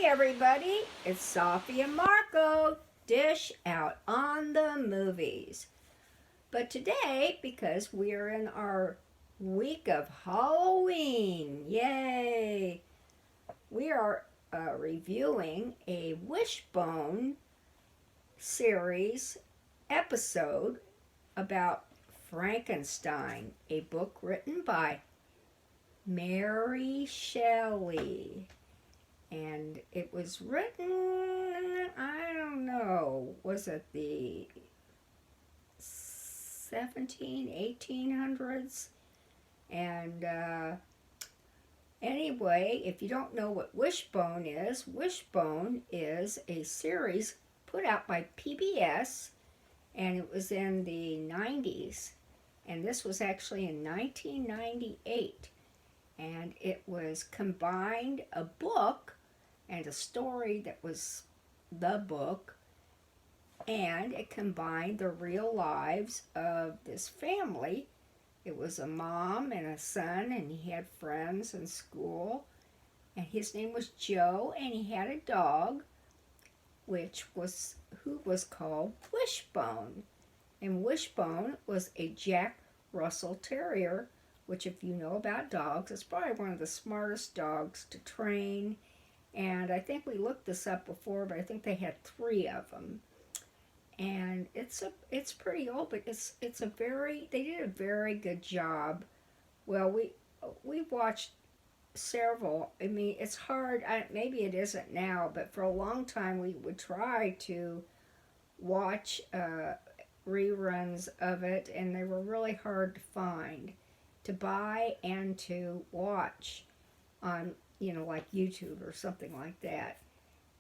everybody, it's Safi and Marco, dish out on the movies. But today, because we're in our week of Halloween, yay! We are reviewing a Wishbone series episode about Frankenstein, a book written by Mary Shelley. And it was written, I don't know, was it the 1800s? And anyway, if you don't know what Wishbone is a series put out by PBS, and it was in the 90s. And this was actually in 1998. And it was combined a book and a story that was the book, and it combined the real lives of this family. It was a mom and a son, and he had friends in school, and his name was Joe, and he had a dog who was called Wishbone. And Wishbone was a Jack Russell Terrier, which, if you know about dogs, is probably one of the smartest dogs to train. And I think we looked this up before, but I think they had 3 of them. And it's pretty old, but they did a very good job. Well, we watched several. I mean, it's hard. Maybe it isn't now, but for a long time we would try to watch reruns of it, and they were really hard to find, to buy and to watch on, like YouTube or something like that.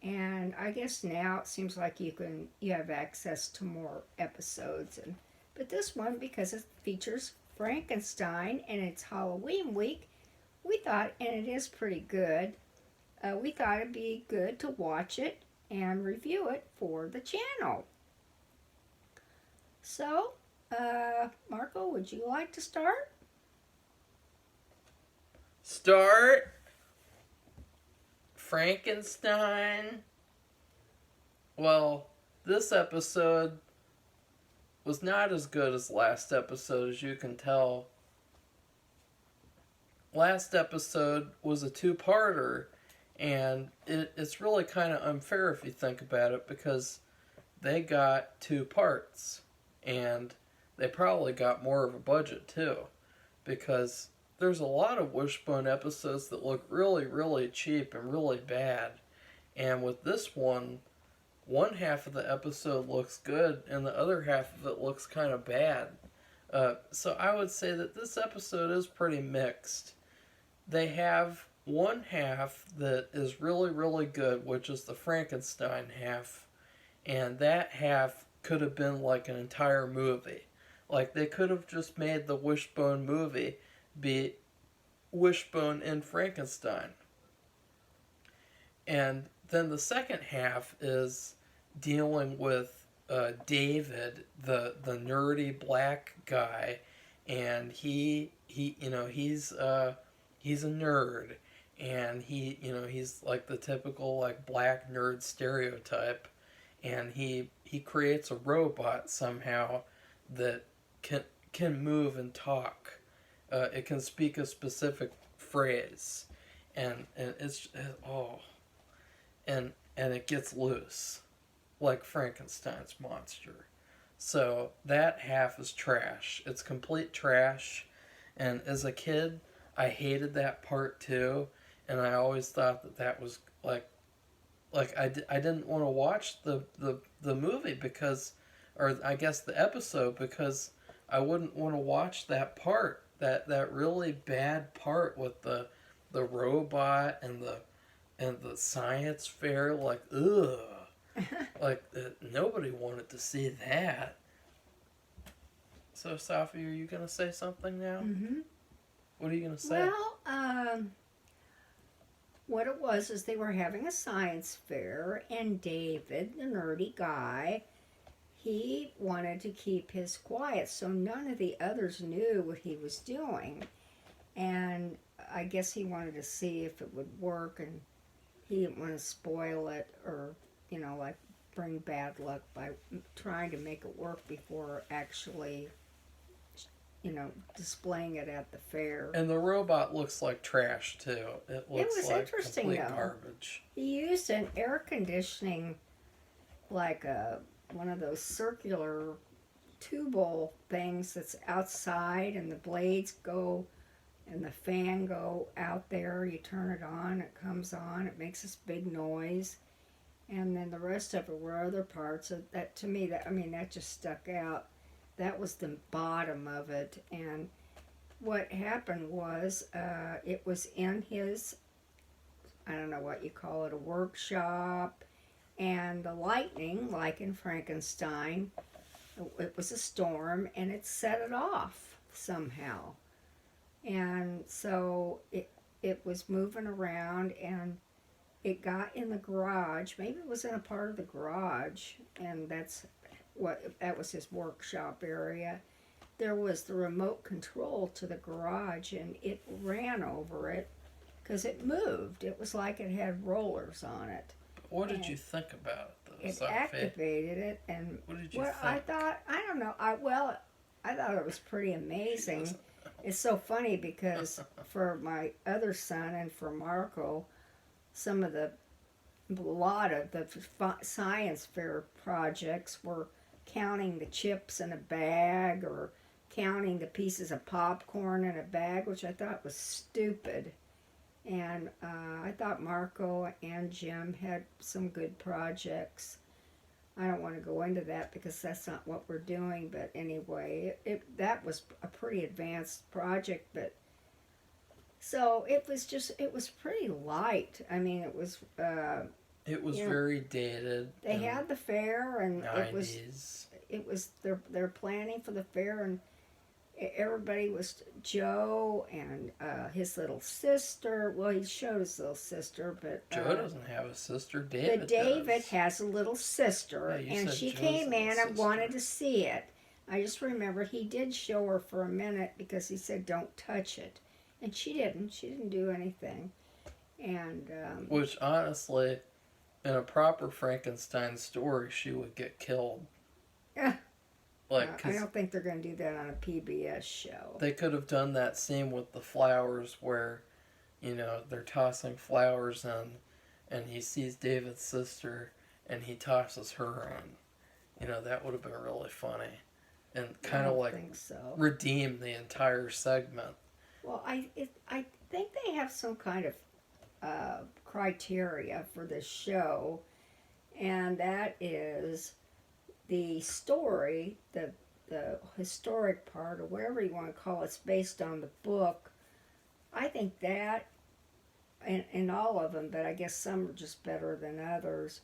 And I guess now it seems like you have access to more episodes. But this one, because it features Frankenstein and it's Halloween week, we thought, and it is pretty good, we thought it'd be good to watch it and review it for the channel. So, Marco, would you like to start? Start Frankenstein. Well, this episode was not as good as last episode, as you can tell. Last episode was a 2-parter, and it's really kind of unfair if you think about it, because they got 2 parts, and they probably got more of a budget too, because there's a lot of Wishbone episodes that look really, really cheap and really bad. And with this one half of the episode looks good and the other half of it looks kind of bad. So I would say that this episode is pretty mixed. They have one half that is really, really good, which is the Frankenstein half. And that half could have been like an entire movie. Like, they could have just made the Wishbone movie be Wishbone and Frankenstein. And then the second half is dealing with David, the nerdy black guy, and he's a nerd, and he's like the typical like black nerd stereotype, and he creates a robot somehow that can move and talk. It can speak a specific phrase, and it gets loose, like Frankenstein's monster. So that half is trash. It's complete trash. And as a kid, I hated that part too, and I always thought that was like I didn't want to watch the movie because, or I guess the episode, because I wouldn't want to watch that part. That really bad part with the robot and the science fair, like, ugh. Like, nobody wanted to see that. So, Safi, are you going to say something now? Mm-hmm. What are you going to say? Well, what it was is they were having a science fair, and David, the nerdy guy, he wanted to keep his quiet, so none of the others knew what he was doing. And I guess he wanted to see if it would work, and he didn't want to spoil it or, like bring bad luck by trying to make it work before actually, displaying it at the fair. And the robot looks like trash too. It It looks was like interesting complete though. garbage. He used an air conditioning, like one of those circular tubal things that's outside, and the blades go and the fan go out there. You turn it on, it comes on, it makes this big noise, and then the rest of it were other parts of that. To me, that just stuck out. That was the bottom of it, and what happened was it was in his, I don't know what you call it, a workshop, and the lightning, like in Frankenstein, it was a storm, and it set it off somehow. And so it was moving around, and it got in the garage. Maybe it was in a part of the garage, and that was his workshop area. There was the remote control to the garage, and it ran over it because it moved. It was like it had rollers on it. What did you think about it, though, It Safi? activated it, and What did you what think? I thought, I don't know. I thought it was pretty amazing. It's so funny because for my other son and for Marco, a lot of the science fair projects were counting the chips in a bag or counting the pieces of popcorn in a bag, which I thought was stupid. And I thought Marco and Jim had some good projects. I don't want to go into that because that's not what we're doing. But anyway, that was a pretty advanced project. But so it was pretty light. I mean, it was. It was very dated. They had the fair, and 90s. It was they're planning for the fair, and everybody was Joe and his little sister. Well, he showed his little sister, but Joe doesn't have a sister. David but David does. has a little sister, Yeah, you and said she Joe's came little in and sister. wanted to see it. I just remember he did show her for a minute because he said, "Don't touch it," and she didn't. She didn't do anything, and Which, honestly, in a proper Frankenstein story, she would get killed. Yeah. Like, I 'cause don't think they're going to do that on a PBS show. they could have done that scene with the flowers where, they're tossing flowers in, and he sees David's sister, and he tosses her in. That would have been really funny. And kind of like think so. redeem the entire segment. Well, I think they have some kind of criteria for this show, and that is the story, the historic part, or whatever you want to call it, it's based on the book. I think that, in all of them, but I guess some are just better than others,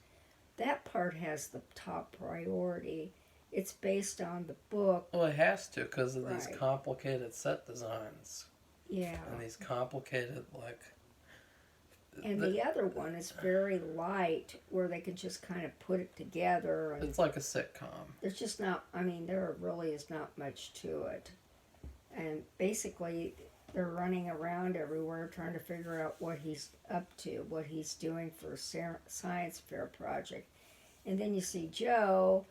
that part has the top priority. It's based on the book. Well, it has to because of these Right. complicated set designs. Yeah. And these complicated, And the other one is very light, where they can just kind of put it together. And it's like a sitcom. there's just not, there really is not much to it. And basically, they're running around everywhere trying to figure out what he's up to, what he's doing for a science fair project. And then you see Joe,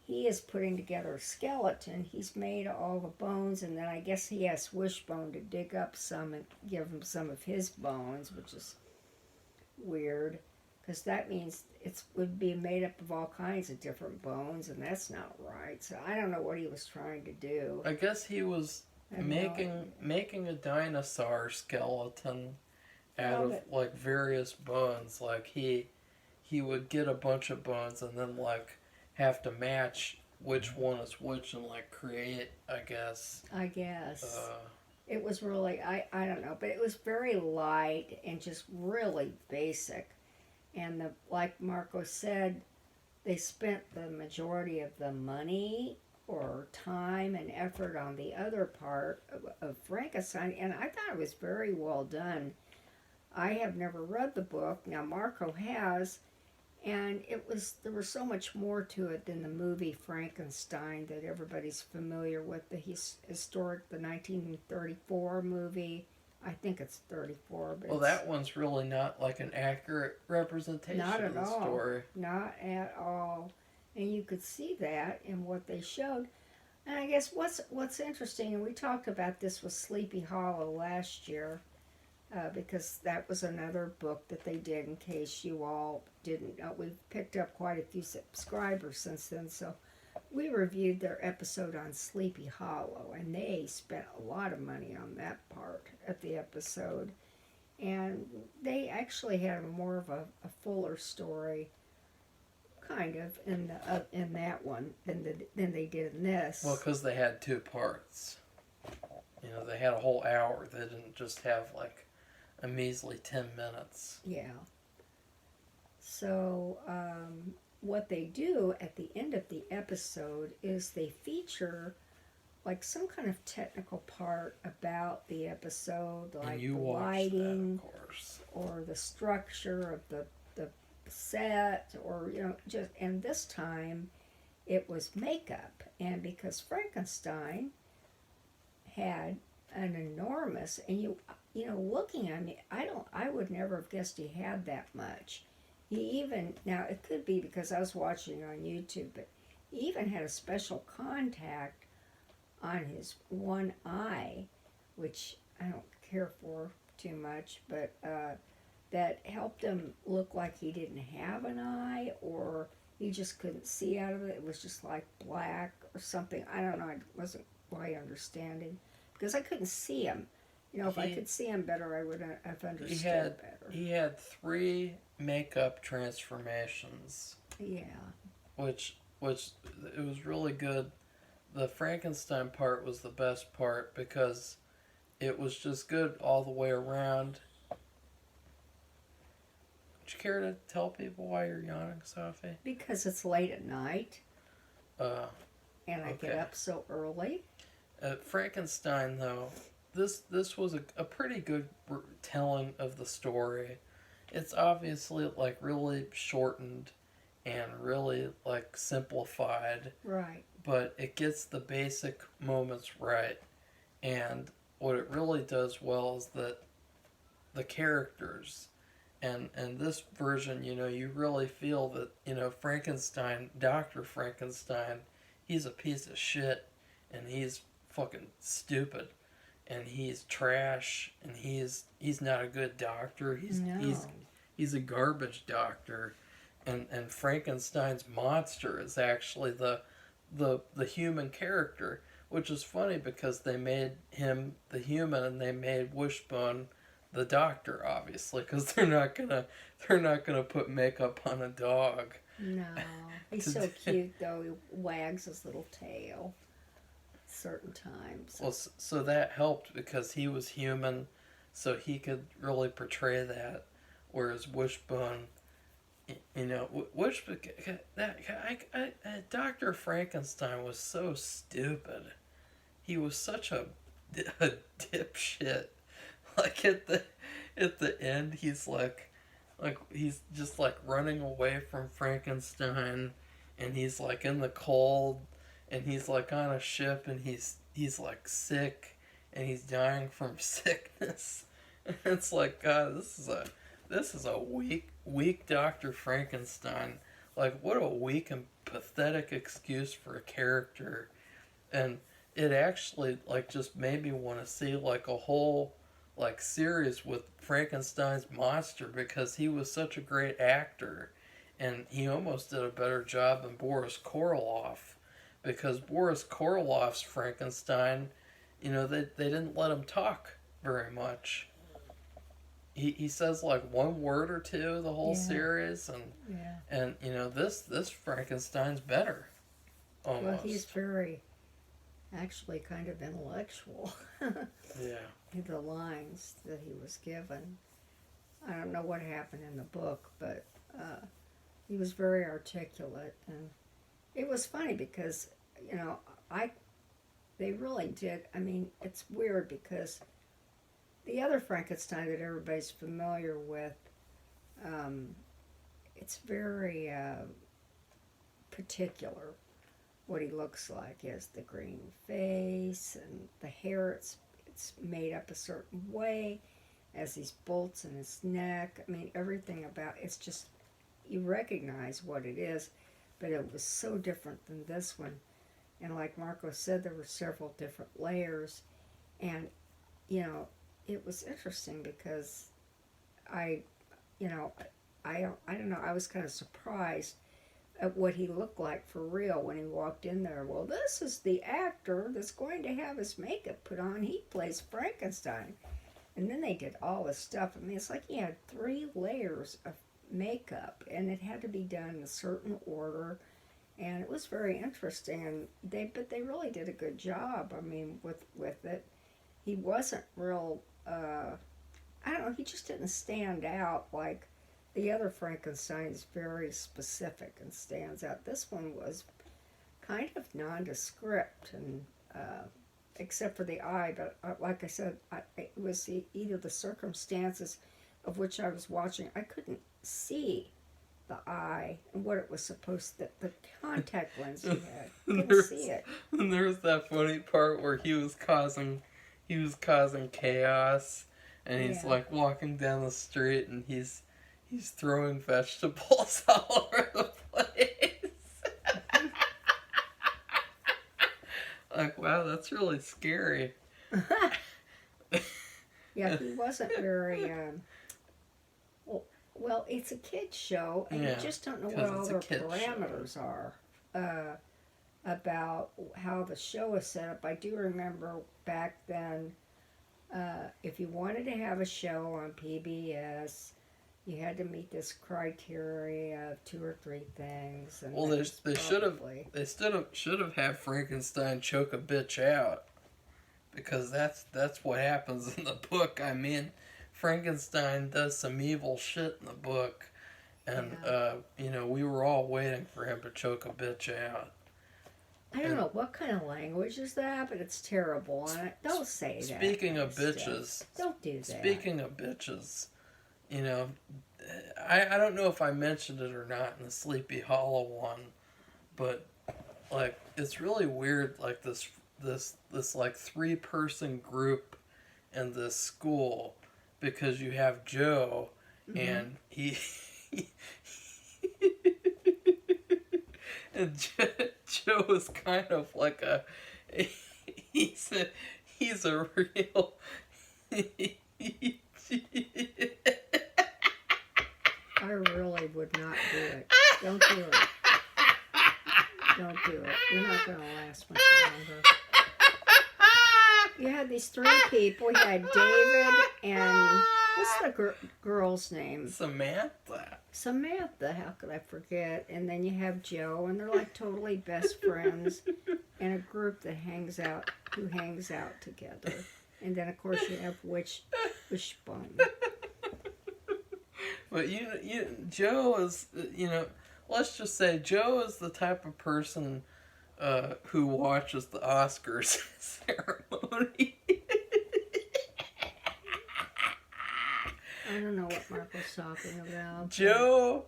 he is putting together a skeleton. He's made all the bones, and then I guess he asked Wishbone to dig up some and give him some of his bones, which is weird, because that means it would be made up of all kinds of different bones, and that's not right. So I don't know what he was trying to do. I guess he was I have no idea. making a dinosaur skeleton out Well, of various bones. Like he would get a bunch of bones and then have to match which one is which and create, I guess. I guess. It was really, I don't know, but it was very light and just really basic. And like Marco said, they spent the majority of the money or time and effort on the other part of Frankenstein, and I thought it was very well done. I have never read the book. Now Marco has, and there was so much more to it than the movie Frankenstein that everybody's familiar with, the historic, the 1934 movie. I think it's 34, but Well, that one's really not like an accurate representation not of at the all. story. Not at all. And you could see that in what they showed. And I guess what's interesting, and we talked about this with Sleepy Hollow last year, because that was another book that they did. In case you all didn't know, we've picked up quite a few subscribers since then. So we reviewed their episode on Sleepy Hollow, and they spent a lot of money on that part of the episode. And they actually had more of a fuller story, kind of, in that one than they did in this. Well, because they had two parts. You know, they had a whole hour. They didn't just have like a measly 10 minutes. Yeah. So, what they do at the end of the episode is they feature like some kind of technical part about the episode, like And you the watched lighting, that, of course. or the structure of the set, or just. And this time, it was makeup, and because Frankenstein had an enormous, and looking at me, I would never have guessed he had that much. He even, now it could be because I was watching it on YouTube, but he even had a special contact on his one eye, which I don't care for too much, but that helped him look like he didn't have an eye, or he just couldn't see out of it. It was just like black or something. I don't know. I wasn't quite understanding because I couldn't see him. If I could see him better, I would have understood better. He had 3 makeup transformations. Yeah. Which it was really good. The Frankenstein part was the best part because it was just good all the way around. Would you care to tell people why you're yawning, Safi? Because it's late at night. And I Okay. get up so early. Frankenstein, though, this was a pretty good telling of the story. It's obviously like really shortened and really like simplified. Right. But it gets the basic moments right. And what it really does well is that the characters, and this version, you really feel that, Frankenstein, Dr. Frankenstein, he's a piece of shit, and he's fucking stupid, and he's trash, and he's not a good doctor. He's a garbage doctor, and Frankenstein's monster is actually the human character, which is funny because they made him the human and they made Wishbone the doctor, obviously, because they're not gonna put makeup on a dog. No. He's so cute, though. He wags his little tail certain times. Well, so that helped because he was human, so he could really portray that, whereas Wishbone, Dr. Frankenstein was so stupid. He was such a dipshit. Like at the end, he's he's just like running away from Frankenstein, and he's like in the cold, and he's like on a ship, and he's like sick, and he's dying from sickness. And it's like, God, this is a weak Dr. Frankenstein. Like, what a weak and pathetic excuse for a character. And it actually like just made me want to see like a whole like series with Frankenstein's monster, because he was such a great actor, and he almost did a better job than Boris Karloff, because Boris Karloff's Frankenstein, they didn't let him talk very much. He says like one word or two the whole series, and this Frankenstein's better. Almost. Well, he's very, actually, kind of intellectual. Yeah. The lines that he was given. I don't know what happened in the book, but he was very articulate, and it was funny because they really did. I mean, it's weird because the other Frankenstein that everybody's familiar with, it's very particular what he looks like. He has the green face and the hair. it's made up a certain way, has these bolts in his neck. I mean, everything about it's just, you recognize what it is, but it was so different than this one. And like Marco said, there were several different layers, and it was interesting because I, I don't know, I was kind of surprised at what he looked like for real when he walked in there. Well, this is the actor that's going to have his makeup put on. He plays Frankenstein. And then they did all this stuff. I mean, it's like he had 3 layers of makeup, and it had to be done in a certain order. And it was very interesting. And but they really did a good job. I mean, with it, he wasn't real. I don't know. He just didn't stand out like the other Frankenstein is very specific and stands out. This one was kind of nondescript, and except for the eye. But like I said, it was either the circumstances of which I was watching. I couldn't see the eye and what it was supposed to, the contact lens he had. Couldn't see it. And there was that funny part where he was causing chaos, and he's like walking down the street, and he's throwing vegetables all over the place. Like, wow, that's really scary. Yeah, he wasn't very. Well, it's a kid's show, and you just don't know what all their parameters are about how the show is set up. I do remember back then, if you wanted to have a show on PBS, you had to meet this criteria of 2 or 3 things. And well, they should have had Frankenstein choke a bitch out, because that's what happens in the book. I mean, Frankenstein does some evil shit in the book, and we were all waiting for him to choke a bitch out. I don't know what kind of language is that, but it's terrible. And don't say that. Speaking of bitches, don't do that. Speaking of bitches, I don't know if I mentioned it or not in the Sleepy Hollow one, but like it's really weird. Like this like 3-person group in this school, because you have Joe, and he and Joe is kind of like he's a real I really would not do it. Don't do it. Don't do it. You're not going to last much longer. You had these 3 people. You had David and what's the girl's name? Samantha. Samantha. How could I forget? And then you have Joe, and they're like totally best friends, and a group that hangs out together. And then of course you have Wishbone. But Joe is, let's just say Joe is the type of person who watches the Oscars ceremony. I don't know what Marco's talking about. Joe,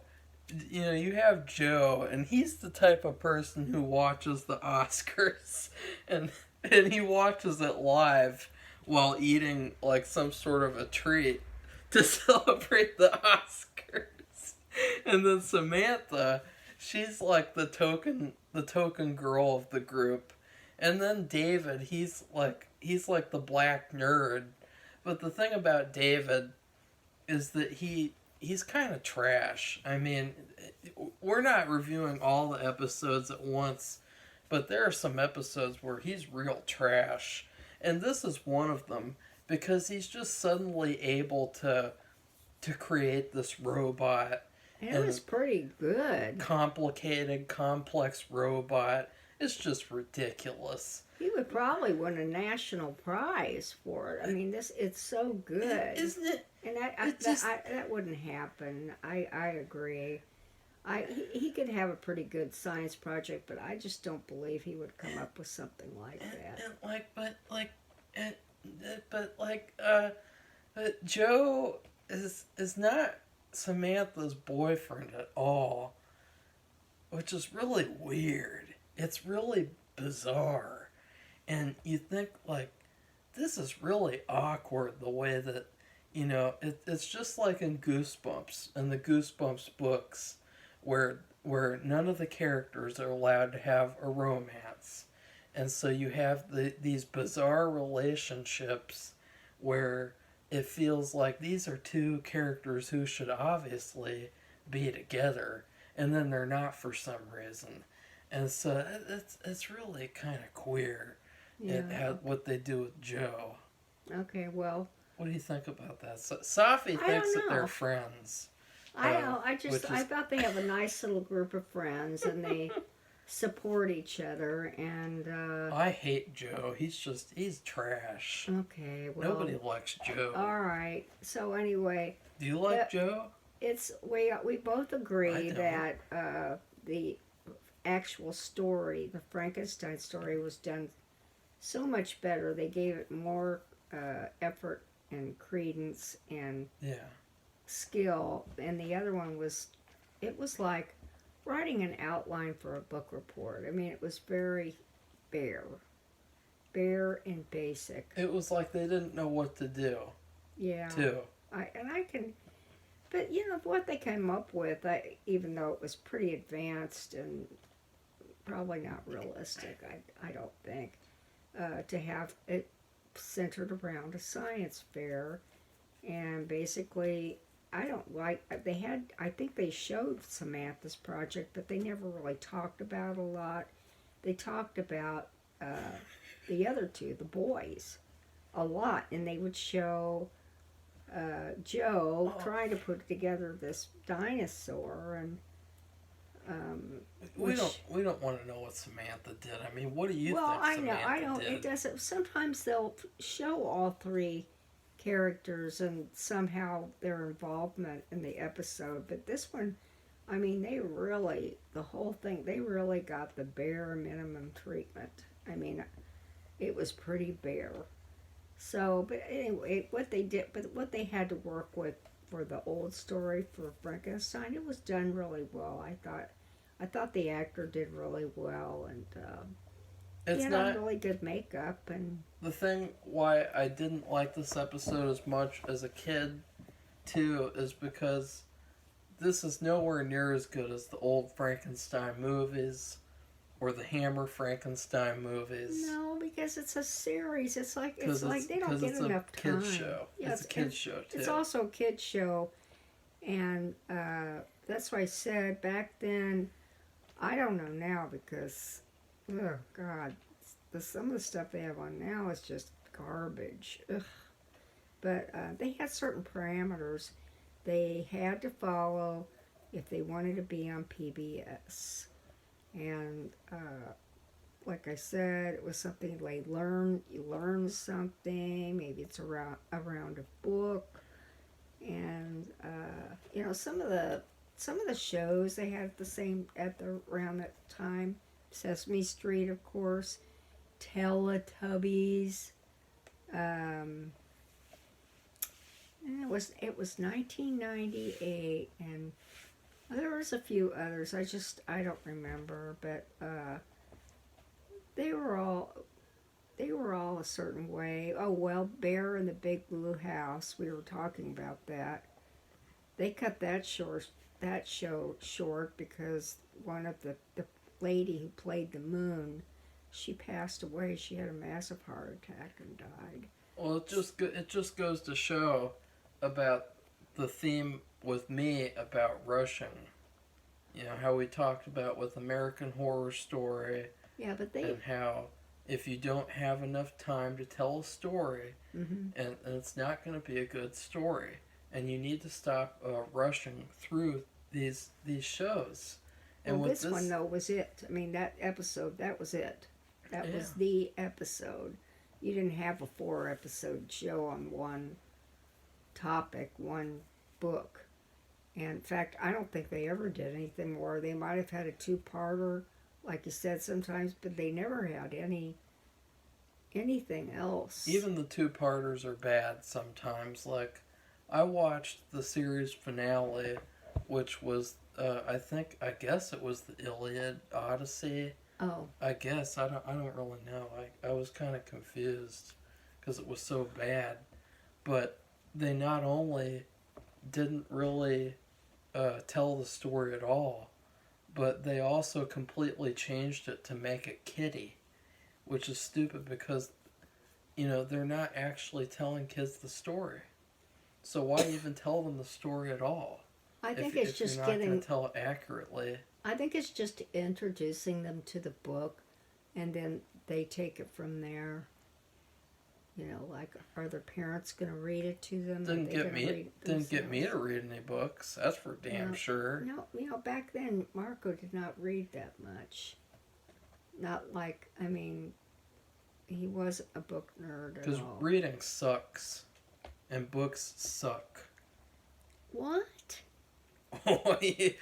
you have Joe, and he's the type of person who watches the Oscars, and he watches it live while eating like some sort of a treat to celebrate the Oscars. And then Samantha, she's like the token girl of the group. And then David, he's like the black nerd. But the thing about David is that he's kind of trash. I mean, we're not reviewing all the episodes at once, but there are some episodes where he's real trash. And this is one of them, because he's just suddenly able to create this robot. And it was pretty good. Complicated, complex robot. It's just ridiculous. He would probably win a national prize for it. I mean, it's so good. Isn't it? And that wouldn't happen. I agree. He could have a pretty good science project, but I just don't believe he would come up with something like that. Joe is not Samantha's boyfriend at all, which is really weird. It's really bizarre, and you think like this is really awkward the way that, it's just like in Goosebumps, in the Goosebumps books, where none of the characters are allowed to have a romance. And so you have these bizarre relationships where it feels like these are two characters who should obviously be together, and then they're not for some reason. And so it's really kind of queer. What they do with Joe. Okay, well, What do you think about that? Safi I thinks don't that know. they're friends. I know. I Is thought they have a nice little group of friends, and they support each other. And I hate Joe. He's trash. okay, well, Nobody likes Joe. all right. So anyway, Do you like Joe? we both agree I don't. that the actual story, the Frankenstein story, was done so much better. They gave it more effort and credence and Yeah. skill, and the other one was, it was like writing an outline for a book report. I mean, it was very bare and basic. It was like they didn't know what to do. Yeah. Too. But what they came up with, even though it was pretty advanced and probably not realistic, I don't think, to have it centered around a science fair, and basically, I think they showed Samantha's project, but they never really talked about it a lot. They talked about the other two, the boys, a lot, and they would show Joe trying to put together this dinosaur, and We don't want to know what Samantha did. I mean, what do you well, think I Samantha know did? it doesn't. Sometimes they'll show all three characters and somehow their involvement in the episode, but this one, I mean, the whole thing, they really got the bare minimum treatment. I mean, it was pretty bare. So, but anyway, what they had to work with for the old story for Frankenstein, it was done really well. I thought the actor did really well, and It's he had not really good makeup. And the thing why I didn't like this episode as much as a kid, too, is because this is nowhere near as good as the old Frankenstein movies or the Hammer Frankenstein movies. no, because it's a series. It's like Because they don't get enough time. It's a kids show. Yeah, It's a kids show too. It's also a kids show, and that's why I said back then. I don't know now because, oh God, some of the stuff they have on now is just garbage. Ugh. But they had certain parameters they had to follow if they wanted to be on PBS, and like I said, it was something they learn. You learn something. Maybe it's around a book, and some of the shows they had around that time. Sesame Street, of course, Teletubbies. It was 1998, and there was a few others. I don't remember, but they were all a certain way. Oh well, Bear in the Big Blue House. We were talking about that. They cut that show short because one of the lady who played the moon, she passed away. She had a massive heart attack and died. Well, it just goes to show about the theme with me about rushing. You know, how we talked about with American Horror Story. Yeah, but and how if you don't have enough time to tell a story, mm-hmm. and it's not going to be a good story, and you need to stop rushing through these shows. And well, this one though was it. I mean, that episode, that was it. That was the episode. You didn't have a 4-episode show on one topic, one book. And in fact, I don't think they ever did anything more. They might have had a 2-parter, like you said sometimes, but they never had anything else. Even the 2-parters are bad sometimes. Like, I watched the series finale, which was, I guess it was the Iliad Odyssey. Oh. I guess I don't really know. I was kind of confused because it was so bad. But they not only didn't really tell the story at all, but they also completely changed it to make it kiddie, which is stupid because, they're not actually telling kids the story. So why even tell them the story at all? I think if you're not going to tell it accurately. I think it's just introducing them to the book, and then they take it from there. Like, are their parents going to read it to them? Didn't get me to read any books. That's for damn sure. No, back then Marco did not read that much. Not like, he wasn't a book nerd at all. Because reading sucks, and books suck. What? Why do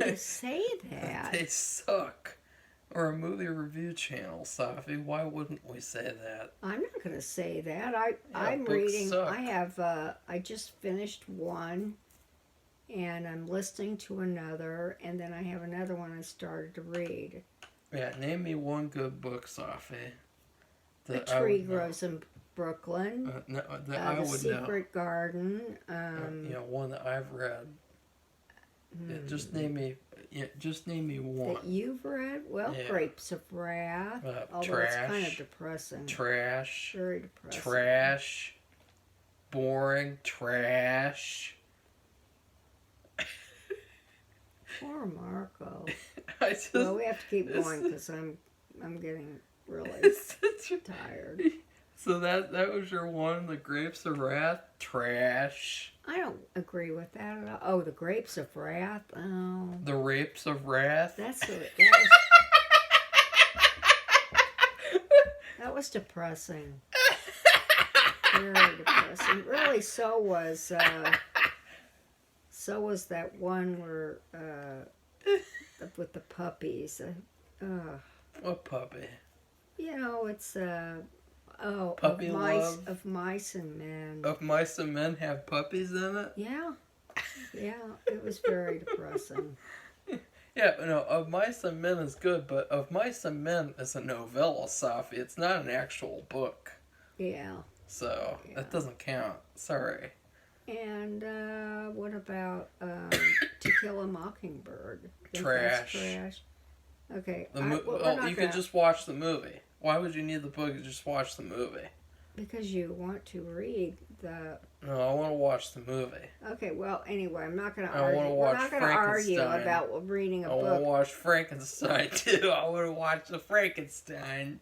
you say that? They suck. Or a movie review channel, Safi. Why wouldn't we say that? I'm not going to say that. I'm books reading. Suck. I just finished one, and I'm listening to another, and then I have another one I started to read. Yeah, name me one good book, Safi. A Tree Grows in Brooklyn. The Secret Garden. One that I've read. Yeah, just name me one. That you've read? Well, yeah. Grapes of Wrath. Although trash. It's kind of depressing. Trash. Very depressing. Trash. Boring. Trash. Poor Marco. Well, we have to keep going because I'm getting really tired. So that was your one, the Grapes of Wrath? Trash. I don't agree with that at all. Oh, the Grapes of Wrath? Oh. The Rapes of Wrath? That was depressing. Very depressing. Really, so was that one where with the puppies. What puppy? It's Puppy Love? Of Mice and Men. Of Mice and Men have puppies in it? Yeah. Yeah, it was very depressing. Yeah, no, Of Mice and Men is good, but Of Mice and Men is a novella, Safi. It's not an actual book. Yeah. So, that doesn't count. Sorry. And what about To Kill a Mockingbird? Trash. Trash. Okay. You can just watch the movie. Why would you need the book to just watch the movie? Because you want to read the... No, I want to watch the movie. Okay, well, anyway, I'm not going to argue. I want to watch We're not going to argue about reading a book. I want to watch Frankenstein, too. I want to watch the Frankenstein.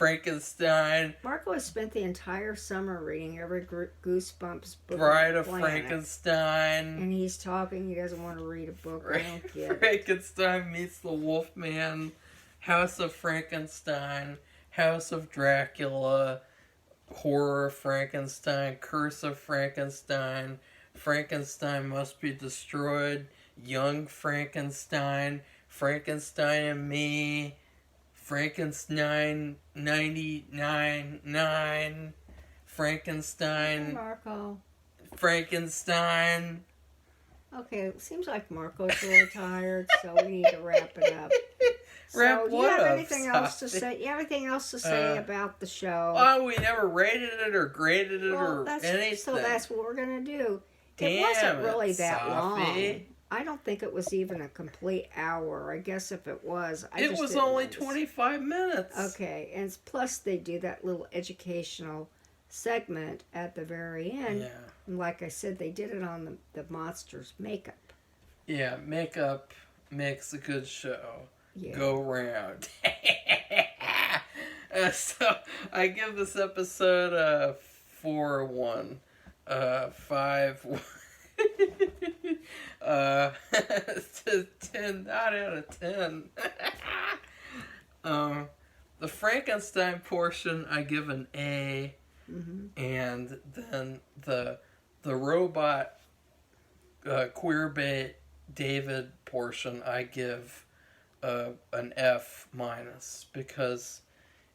Marco has spent the entire summer reading every Goosebumps book. Bride of Frankenstein. And he's talking. He doesn't want to read a book. I don't get it. Frankenstein meets the Wolfman. House of Frankenstein. House of Dracula. Horror of Frankenstein. Curse of Frankenstein. Frankenstein must be destroyed. Young Frankenstein. Frankenstein and me. Frankenstein 99.9. Frankenstein. Marco. Frankenstein. Okay, it seems like Marco's really tired, so we need to wrap it up. Wrap so, what you have up, anything else to say? You have anything else to say about the show? Oh, we never rated it or graded it or anything. So that's what we're gonna do. Damn, it wasn't really that Safi. long. I don't think it was even a complete hour. I guess if it was, it was only 25 minutes. Okay, and plus they do that little educational segment at the very end. Yeah. And like I said, they did it on the monsters' makeup. Yeah, makeup makes a good show. Yeah. Go round. So I give this episode 4-1. 5-1. 10, not out of 10. The Frankenstein portion I give an A. Mm-hmm. And then the robot queerbait David portion I give an F minus because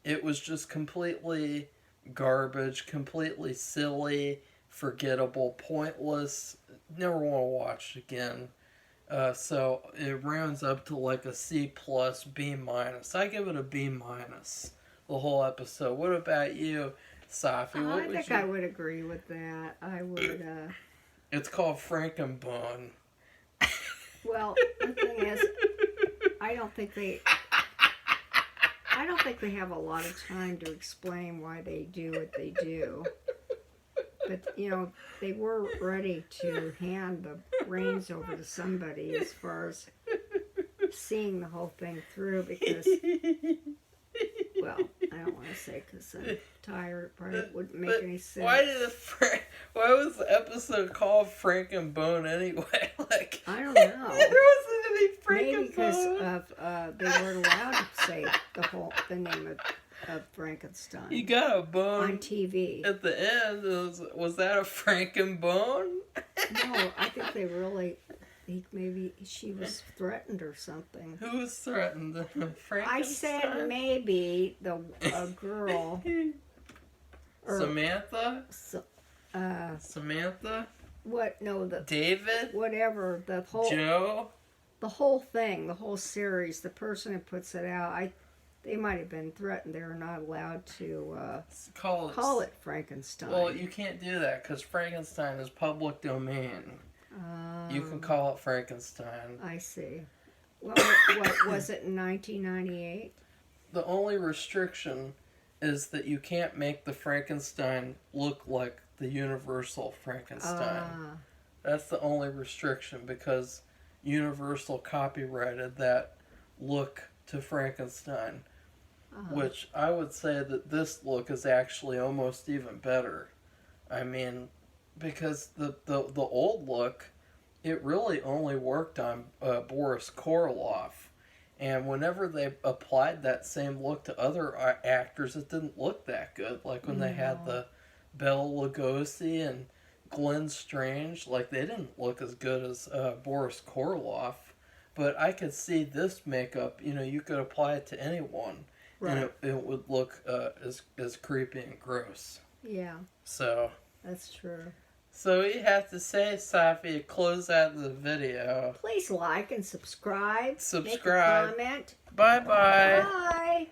it was just completely garbage, completely silly, forgettable, pointless. Never want to watch it again. So it rounds up to like a C plus, B minus. I give it a B minus. The whole episode. What about you? Safi, what I would think you? I would agree with that. I would. It's called Frankenbone. Well, the thing is, I don't think they. I don't think they have a lot of time to explain why they do what they do. But they were ready to hand the reins over to somebody as far as seeing the whole thing through because, well, I don't want to say because I'm tired. It probably wouldn't make any sense. Why was the episode called Frankenbone anyway? Like, I don't there know. wasn't any Maybe Frankenbone. because of they weren't allowed to say the name of Frankenstein You got a bone on TV. at the end. Was that a Frankenbone? No, I think they really. Maybe she was threatened or something. Who was threatened? Frankenstein? I said maybe a girl. Or, Samantha? uh, Samantha? what? No, David? whatever the whole Joe? the whole thing, the whole series. The person who puts it out, they might have been threatened. They were not allowed to call it Frankenstein. Well, you can't do that because Frankenstein is public domain. You can call it Frankenstein. I see. Well, what was it in 1998? The only restriction is that you can't make the Frankenstein look like the Universal Frankenstein. That's the only restriction because Universal copyrighted that look to Frankenstein, which I would say that this look is actually almost even better. I mean, because the old look, it really only worked on Boris Karloff. And whenever they applied that same look to other actors, it didn't look that good. Like when they had the Bela Lugosi and Glenn Strange, like they didn't look as good as Boris Karloff. But I could see this makeup, you could apply it to anyone. Right. And it would look as creepy and gross. Yeah, So that's true. So we have to say, Safi, to close out the video. Please like and subscribe. Subscribe. Make a comment. Bye-bye. Bye.